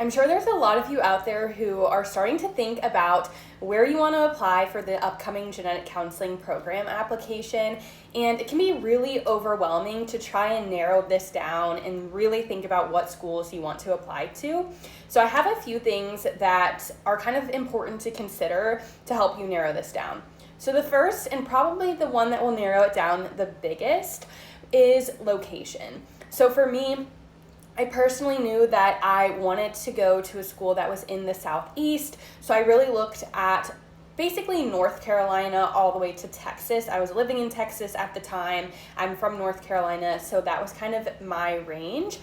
I'm sure there's a lot of you out there who are starting to think about where you want to apply for the upcoming genetic counseling program application, and it can be really overwhelming to try and narrow this down and really think about what schools you want to apply to. So I have a few things that are kind of important to consider to help you narrow this down. So the first, and probably the one that will narrow it down the biggest, is location. So for me, I personally knew that I wanted to go to a school that was in the Southeast, so I really looked at basically North Carolina all the way to Texas. I was living in Texas at the time. I'm from North Carolina, so that was kind of my range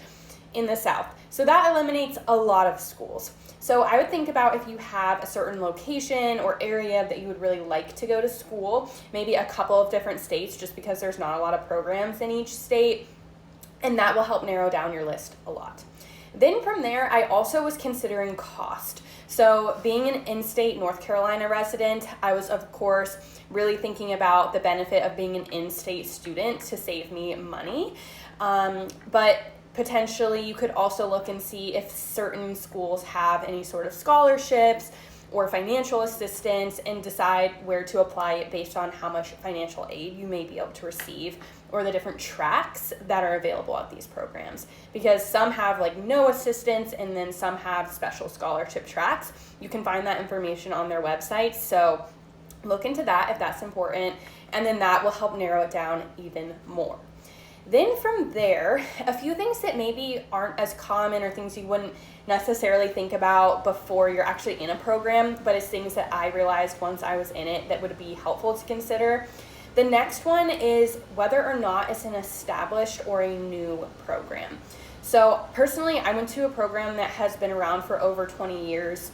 in the South. So that eliminates a lot of schools. So I would think about if you have a certain location or area that you would really like to go to school, maybe a couple of different states, just because there's not a lot of programs in each state, and that will help narrow down your list a lot. Then from there, I also was considering cost. So being an in-state North Carolina resident, I was of course really thinking about the benefit of being an in-state student to save me money. But potentially you could also look and see if certain schools have any sort of scholarships or financial assistance and decide where to apply it based on how much financial aid you may be able to receive or the different tracks that are available at these programs, because some have like no assistance and then some have special scholarship tracks. You can find that information on their website, so look into that if that's important, and then that will help narrow it down even more. Then from there, a few things that maybe aren't as common or things you wouldn't necessarily think about before you're actually in a program, but it's things that I realized once I was in it that would be helpful to consider. The next one is whether or not it's an established or a new program. So personally, I went to a program that has been around for over 20 years.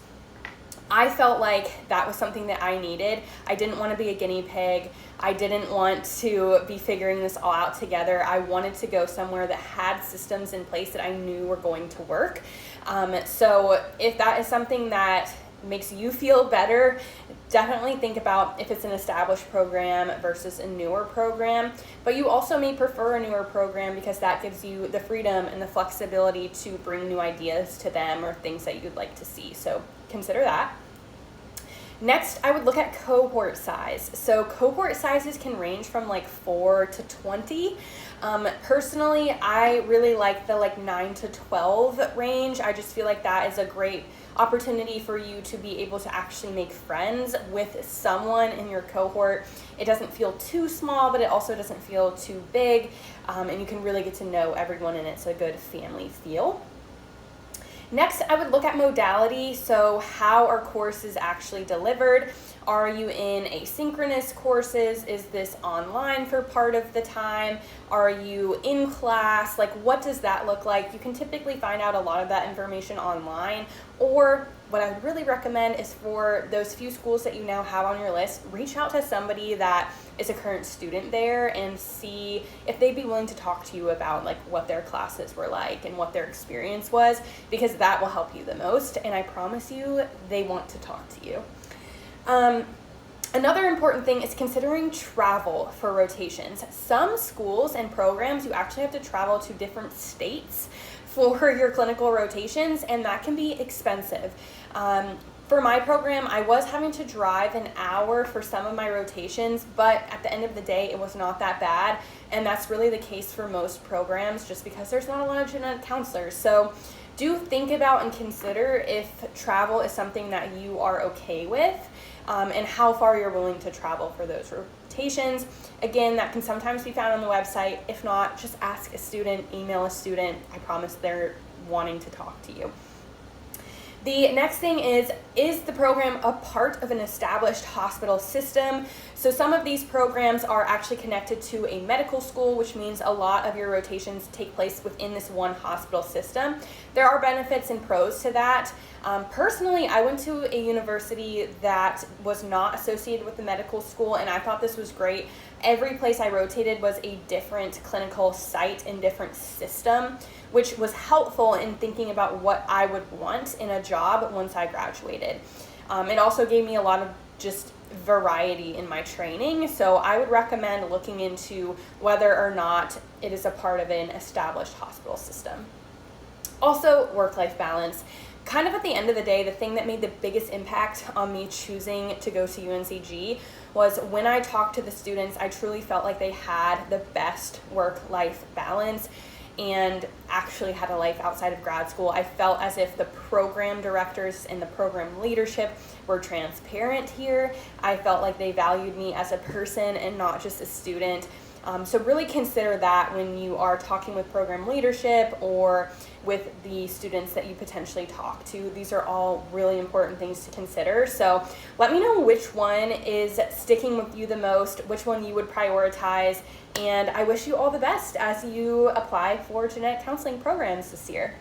I felt like that was something that I needed. I didn't want to be a guinea pig. I didn't want to be figuring this all out together. I wanted to go somewhere that had systems in place that I knew were going to work. So if that is something that makes you feel better, definitely think about if it's an established program versus a newer program. But you also may prefer a newer program because that gives you the freedom and the flexibility to bring new ideas to them or things that you'd like to see. So consider that. Next, I would look at cohort size. So cohort sizes can range from like 4 to 20. Personally, I really like the 9 to 12 range. I just feel like that is a great opportunity for you to be able to actually make friends with someone in your cohort. It doesn't feel too small, but it also doesn't feel too big, and you can really get to know everyone, and it's a good family feel. Next, I would look at modality. So how are courses actually delivered? Are you in asynchronous courses? Is this online for part of the time? Are you in class? Like, what does that look like? You can typically find out a lot of that information online, or what I would really recommend is for those few schools that you now have on your list, reach out to somebody that is a current student there and see if they'd be willing to talk to you about like what their classes were like and what their experience was, because that will help you the most, and I promise you they want to talk to you. Another important thing is considering travel for rotations. Some schools and programs, you actually have to travel to different states for your clinical rotations, and that can be expensive. For my program, I was having to drive an hour for some of my rotations, but at the end of the day, it was not that bad, and that's really the case for most programs just because there's not a lot of genetic counselors. So do think about and consider if travel is something that you are okay with, and how far you're willing to travel for those rotations. Again, that can sometimes be found on the website. If not, just ask a student, email a student. I promise they're wanting to talk to you. The next thing is the program a part of an established hospital system? So some of these programs are actually connected to a medical school, which means a lot of your rotations take place within this one hospital system. There are benefits and pros to that. Personally, I went to a university that was not associated with the medical school, and I thought this was great. Every place I rotated was a different clinical site and different system, which was helpful in thinking about what I would want in a job once I graduated. It also gave me a lot of just variety in my training, so I would recommend looking into whether or not it is a part of an established hospital system. Also, work-life balance. Kind of at the end of the day, the thing that made the biggest impact on me choosing to go to UNCG was when I talked to the students, I truly felt like they had the best work-life balance and actually had a life outside of grad school. I felt as if the program directors and the program leadership were transparent here. I felt like they valued me as a person and not just a student. So really consider that when you are talking with program leadership or with the students that you potentially talk to. These are all really important things to consider. So let me know which one is sticking with you the most, which one you would prioritize, and I wish you all the best as you apply for genetic counseling programs this year.